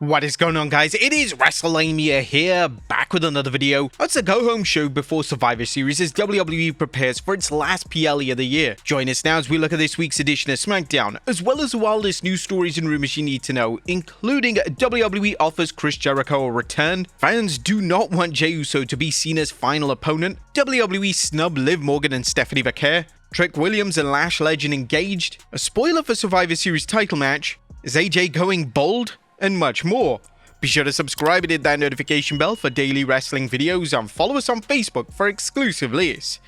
What is going on, guys? It is Wrestlelamia here, back with another video. It's a go-home show before Survivor Series as WWE prepares for its last PLE of the year. Join us now as we look at this week's edition of SmackDown, as well as the wildest news stories and rumors you need to know, including WWE offers Chris Jericho a return, fans do not want JEY USO to be Cena's final opponent, WWE snub Liv Morgan and Stephanie Vaquer, Trick Williams and Lash legend engaged, a spoiler for Survivor Series title match, is AJ going bold? And much more. Be sure to subscribe and hit that notification bell for daily wrestling videos and follow us on Facebook for exclusive lists.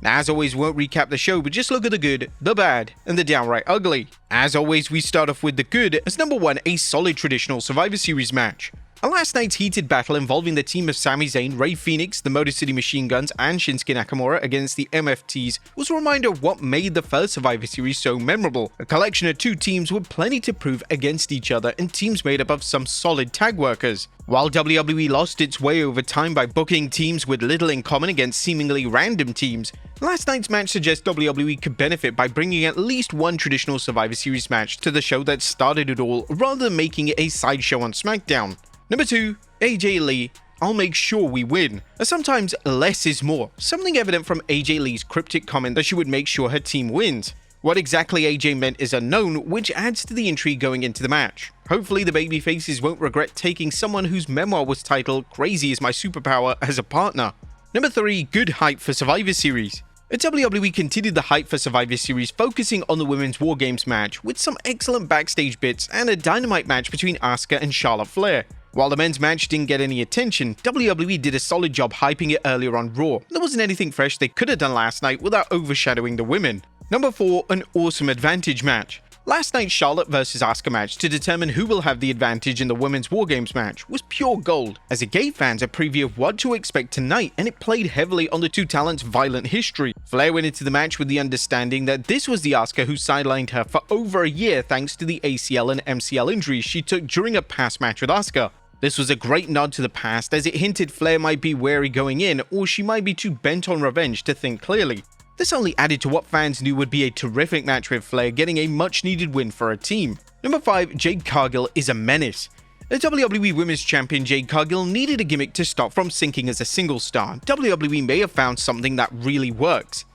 Now, as always, we won't recap the show, but just look at the good, the bad, and the downright ugly. As always, we start off with the good as number 1, a solid traditional Survivor Series match. A last night's heated battle involving the team of Sami Zayn, Rey Fenix, the Motor City Machine Guns, and Shinsuke Nakamura against the MFTs was a reminder of what made the first Survivor Series so memorable. A collection of two teams with plenty to prove against each other and teams made up of some solid tag workers. While WWE lost its way over time by booking teams with little in common against seemingly random teams, last night's match suggests WWE could benefit by bringing at least one traditional Survivor Series match to the show that started it all rather than making it a sideshow on SmackDown. Number 2, AJ Lee, I'll make sure we win. As sometimes less is more, something evident from AJ Lee's cryptic comment that she would make sure her team wins. What exactly AJ meant is unknown, which adds to the intrigue going into the match. Hopefully the babyfaces won't regret taking someone whose memoir was titled "Crazy is My Superpower" as a partner. Number 3, good hype for Survivor Series. WWE continued the hype for Survivor Series, focusing on the Women's War Games match, with some excellent backstage bits and a dynamite match between Asuka and Charlotte Flair. While the men's match didn't get any attention, WWE did a solid job hyping it earlier on Raw. There wasn't anything fresh they could have done last night without overshadowing the women. Number 4, an awesome advantage match. Last night's Charlotte vs Asuka match to determine who will have the advantage in the Women's War Games match was pure gold, as it gave fans a preview of what to expect tonight, and it played heavily on the two talents' violent history. Flair went into the match with the understanding that this was the Asuka who sidelined her for over a year thanks to the ACL and MCL injuries she took during a past match with Asuka. This was a great nod to the past, as it hinted Flair might be wary going in, or she might be too bent on revenge to think clearly. This only added to what fans knew would be a terrific match, with Flair getting a much needed win for her team. Number 5, Jade Cargill is a menace. The WWE Women's Champion Jade Cargill needed a gimmick to stop from sinking as a single star. WWE may have found something that really works.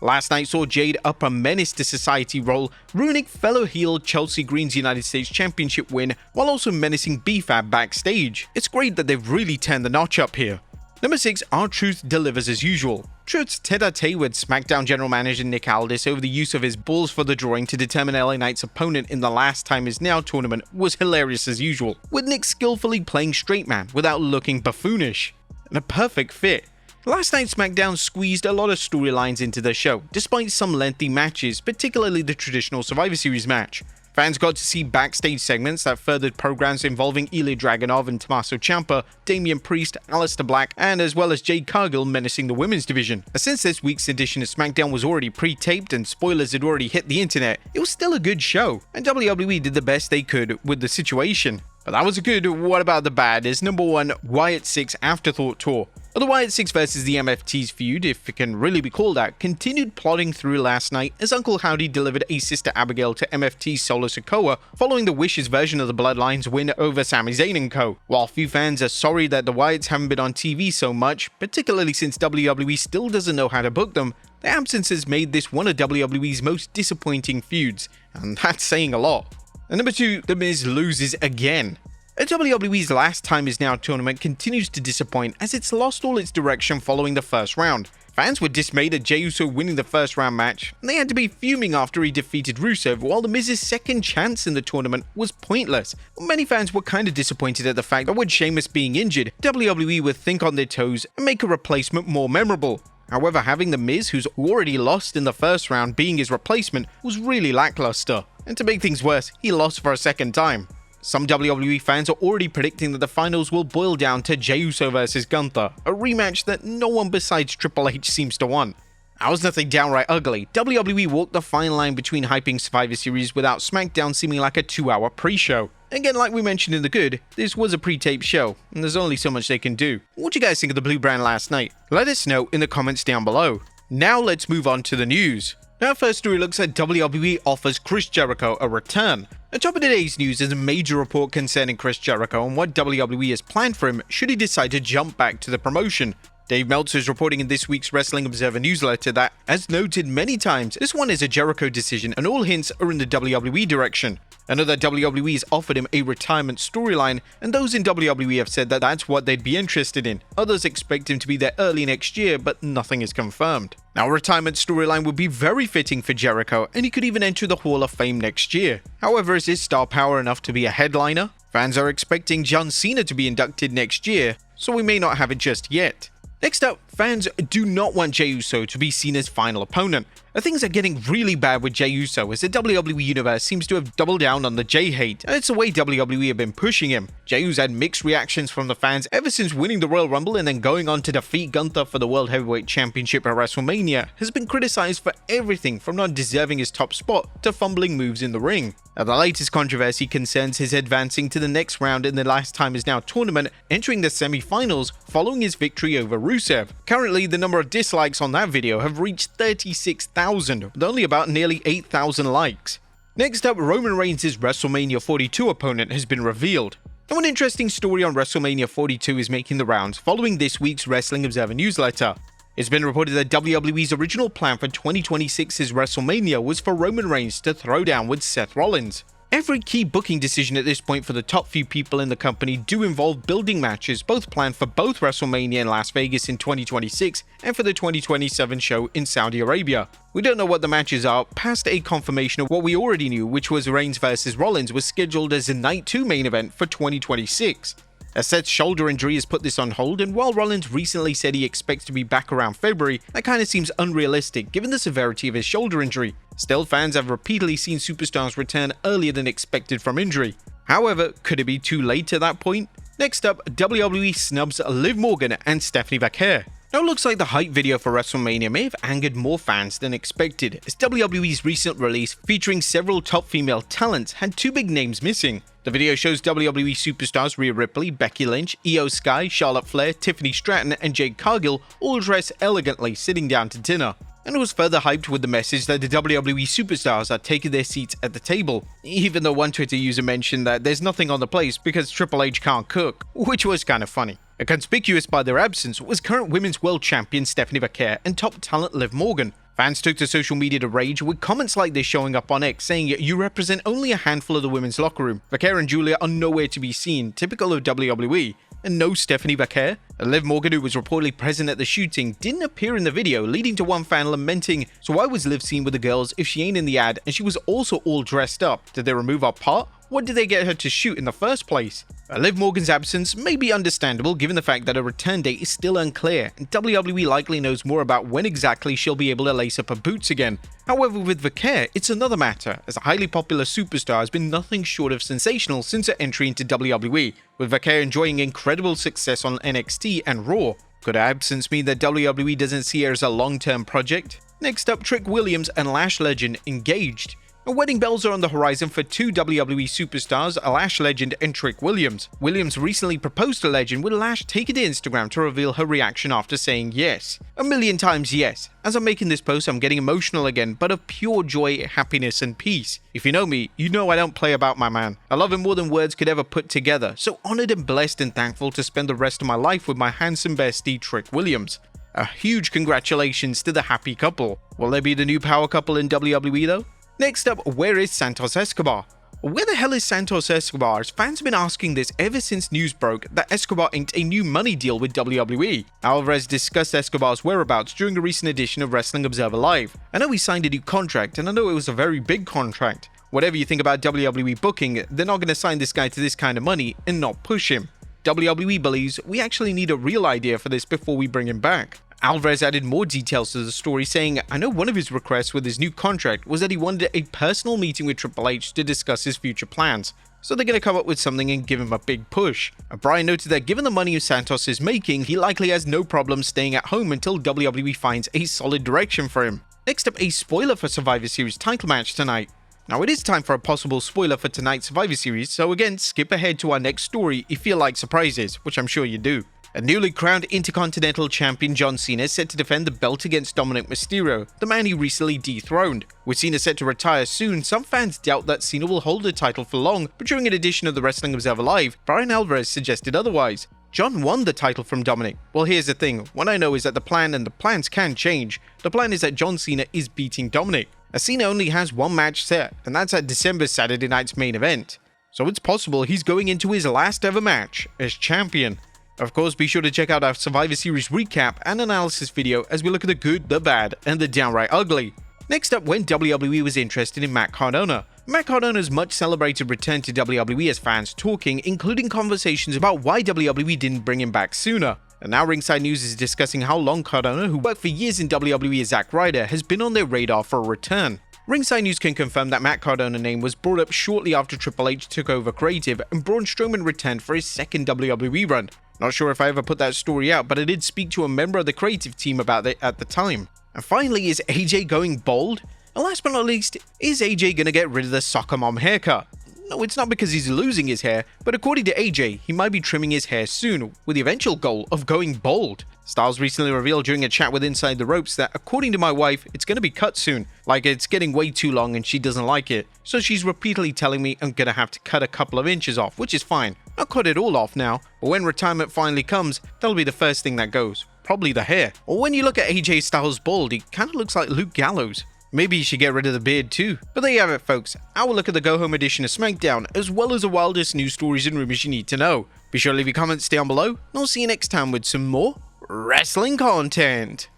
Last night saw Jade up a menace to society role, ruining fellow heel Chelsea Green's United States Championship win while also menacing B-Fab backstage. It's great that they've really turned the notch up here. Number 6, R-Truth delivers as usual. Truth's tete-a-tete with SmackDown General Manager Nick Aldis over the use of his balls for the drawing to determine LA Knight's opponent in the Last Time Is Now tournament was hilarious as usual, with Nick skillfully playing straight man without looking buffoonish. And a perfect fit. Last night's SmackDown squeezed a lot of storylines into the show, despite some lengthy matches, particularly the traditional Survivor Series match. Fans got to see backstage segments that furthered programs involving Ilya Dragunov and Tommaso Ciampa, Damian Priest, Aleister Black, and as well as Jade Cargill menacing the women's division. Since this week's edition of SmackDown was already pre-taped and spoilers had already hit the internet, it was still a good show, and WWE did the best they could with the situation. But that was a good. What about the bad? Is number 1, Wyatt 6 Afterthought Tour. The Wyatt 6 vs the MFTs feud, if it can really be called that, continued plodding through last night as Uncle Howdy delivered a Sister Abigail to MFT Solo Sikoa following the Wishes version of the Bloodlines win over Sami Zayn and co. While few fans are sorry that the Wyatts haven't been on TV so much, particularly since WWE still doesn't know how to book them, their absence has made this one of WWE's most disappointing feuds, and that's saying a lot. And number 2, The Miz loses again. WWE's Last Time Is Now tournament continues to disappoint as it's lost all its direction following the first round. Fans were dismayed at JEY USO winning the first round match, and they had to be fuming after he defeated Rusev, while The Miz's second chance in the tournament was pointless. Many fans were kind of disappointed at the fact that with Sheamus being injured, WWE would think on their toes and make a replacement more memorable. However, having The Miz, who's already lost in the first round, being his replacement was really lackluster. And to make things worse, he lost for a second time. Some WWE fans are already predicting that the finals will boil down to JEY USO vs Gunther, a rematch that no one besides Triple H seems to want. That was nothing downright ugly. WWE walked the fine line between hyping Survivor Series without SmackDown seeming like a 2-hour pre-show. Again, like we mentioned in the good, this was a pre-taped show, and there's only so much they can do. What do you guys think of the blue brand last night? Let us know in the comments down below. Now let's move on to the news. Our first story looks at WWE offers Chris Jericho a return. Atop of today's news is a major report concerning Chris Jericho and what WWE has planned for him should he decide to jump back to the promotion. Dave Meltzer is reporting in this week's Wrestling Observer newsletter that, as noted many times, this one is a Jericho decision and all hints are in the WWE direction. Another WWE has offered him a retirement storyline, and those in WWE have said that that's what they'd be interested in. Others expect him to be there early next year, but nothing is confirmed. Now, a retirement storyline would be very fitting for Jericho, and he could even enter the Hall of Fame next year. However, is his star power enough to be a headliner? Fans are expecting John Cena to be inducted next year, so we may not have it just yet. Next up, fans do not want JEY USO to be Cena's final opponent. Things are getting really bad with JEY USO as the WWE Universe seems to have doubled down on the Jey hate, and it's the way WWE have been pushing him. JEY's had mixed reactions from the fans ever since winning the Royal Rumble and then going on to defeat Gunther for the World Heavyweight Championship at WrestleMania, has been criticized for everything from not deserving his top spot to fumbling moves in the ring. Now, the latest controversy concerns his advancing to the next round in the Last Time Is Now tournament, entering the semi-finals following his victory over Rusev. Currently, the number of dislikes on that video have reached 36,000, with only about nearly 8,000 likes. Next up, Roman Reigns' WrestleMania 42 opponent has been revealed. Now, an interesting story on WrestleMania 42 is making the rounds following this week's Wrestling Observer newsletter. It's been reported that WWE's original plan for 2026's WrestleMania was for Roman Reigns to throw down with Seth Rollins. Every key booking decision at this point for the top few people in the company do involve building matches, both planned for both WrestleMania in Las Vegas in 2026 and for the 2027 show in Saudi Arabia. We don't know what the matches are, past a confirmation of what we already knew, which was Reigns vs Rollins was scheduled as a Night 2 main event for 2026. Seth's shoulder injury has put this on hold, and while Rollins recently said he expects to be back around February, that kind of seems unrealistic given the severity of his shoulder injury. Still, fans have repeatedly seen superstars return earlier than expected from injury. However, could it be too late at that point? Next up, WWE snubs Liv Morgan and Stephanie Vaquer. Now, it looks like the hype video for WrestleMania may have angered more fans than expected, as WWE's recent release featuring several top female talents had two big names missing. The video shows WWE superstars Rhea Ripley, Becky Lynch, Io Sky, Charlotte Flair, Tiffany Stratton, and Jade Cargill all dressed elegantly sitting down to dinner. And it was further hyped with the message that the WWE superstars are taking their seats at the table, even though one Twitter user mentioned that there's nothing on the place because Triple H can't cook, which was kind of funny. Conspicuous by their absence was current Women's World Champion Stephanie Vaquer and top talent Liv Morgan. Fans took to social media to rage, with comments like this showing up on X saying, "You represent only a handful of the women's locker room. Vaquer and Julia are nowhere to be seen, typical of WWE. And no Stephanie Vaquer." Liv Morgan, who was reportedly present at the shooting, didn't appear in the video, leading to one fan lamenting, "So why was Liv seen with the girls if she ain't in the ad and she was also all dressed up? Did they remove our part? What did they get her to shoot in the first place?" Liv Morgan's absence may be understandable given the fact that her return date is still unclear, and WWE likely knows more about when exactly she'll be able to lace up her boots again. However, with Vaquer, it's another matter, as a highly popular superstar has been nothing short of sensational since her entry into WWE, with Vaquer enjoying incredible success on NXT and Raw. Could her absence mean that WWE doesn't see her as a long-term project? Next up, Trick Williams and Lash legend engaged. Wedding bells are on the horizon for two WWE superstars, Lash legend and Trick Williams. Williams recently proposed to Legend, with Lash taking to Instagram to reveal her reaction after saying yes. 1,000,000 times yes. As I'm making this post, I'm getting emotional again, but of pure joy, happiness, and peace. If you know me, you know I don't play about my man. I love him more than words could ever put together, so honored and blessed and thankful to spend the rest of my life with my handsome bestie, Trick Williams. A huge congratulations to the happy couple. Will they be the new power couple in WWE though? Next up, where is Santos Escobar? Where the hell is Santos Escobar? As fans have been asking this ever since news broke that Escobar inked a new money deal with WWE. Alvarez discussed Escobar's whereabouts during a recent edition of Wrestling Observer Live. I know he signed a new contract, and I know it was a very big contract. Whatever you think about WWE booking, they're not going to sign this guy to this kind of money and not push him. WWE believes we actually need a real idea for this before we bring him back. Alvarez added more details to the story, saying, "I know one of his requests with his new contract was that he wanted a personal meeting with Triple H to discuss his future plans, so they're going to come up with something and give him a big push." Brian noted that given the money Santos is making, he likely has no problem staying at home until WWE finds a solid direction for him. Next up, a spoiler for Survivor Series title match tonight. Now, it is time for a possible spoiler for tonight's Survivor Series, so again, skip ahead to our next story if you like surprises, which I'm sure you do. A newly crowned Intercontinental Champion John Cena is set to defend the belt against Dominic Mysterio, the man he recently dethroned. With Cena set to retire soon, some fans doubt that Cena will hold the title for long, but during an edition of the Wrestling Observer Live, Brian Alvarez suggested otherwise. John won the title from Dominic. Well, here's the thing, what I know is that the plan, and the plans can change. The plan is that John Cena is beating Dominic. As Cena only has one match set, and that's at December's Saturday night's main event. So it's possible he's going into his last ever match as champion. Of course, be sure to check out our Survivor Series recap and analysis video as we look at the good, the bad, and the downright ugly. Next up, when WWE was interested in Matt Cardona. Matt Cardona's much celebrated return to WWE has fans talking, including conversations about why WWE didn't bring him back sooner. And now Ringside News is discussing how long Cardona, who worked for years in WWE as Zack Ryder, has been on their radar for a return. Ringside News can confirm that Matt Cardona's name was brought up shortly after Triple H took over creative and Braun Strowman returned for his second WWE run. Not sure if I ever put that story out, but I did speak to a member of the creative team about it at the time. And finally, is AJ going bald? And last but not least, is AJ gonna get rid of the soccer mom haircut? No, it's not because he's losing his hair, but according to AJ, he might be trimming his hair soon, with the eventual goal of going bald. Styles recently revealed during a chat with Inside the Ropes that, according to my wife, it's gonna be cut soon, like it's getting way too long and she doesn't like it. So she's repeatedly telling me I'm gonna have to cut a couple of inches off, which is fine. I'll cut it all off now, but when retirement finally comes, that'll be the first thing that goes. Probably the hair. Or when you look at AJ Styles bald, he kinda looks like Luke Gallows. Maybe you should get rid of the beard too. But there you have it, folks. Our look at the go-home edition of SmackDown, as well as the wildest news stories and rumors you need to know. Be sure to leave your comments down below, and I'll see you next time with some more wrestling content.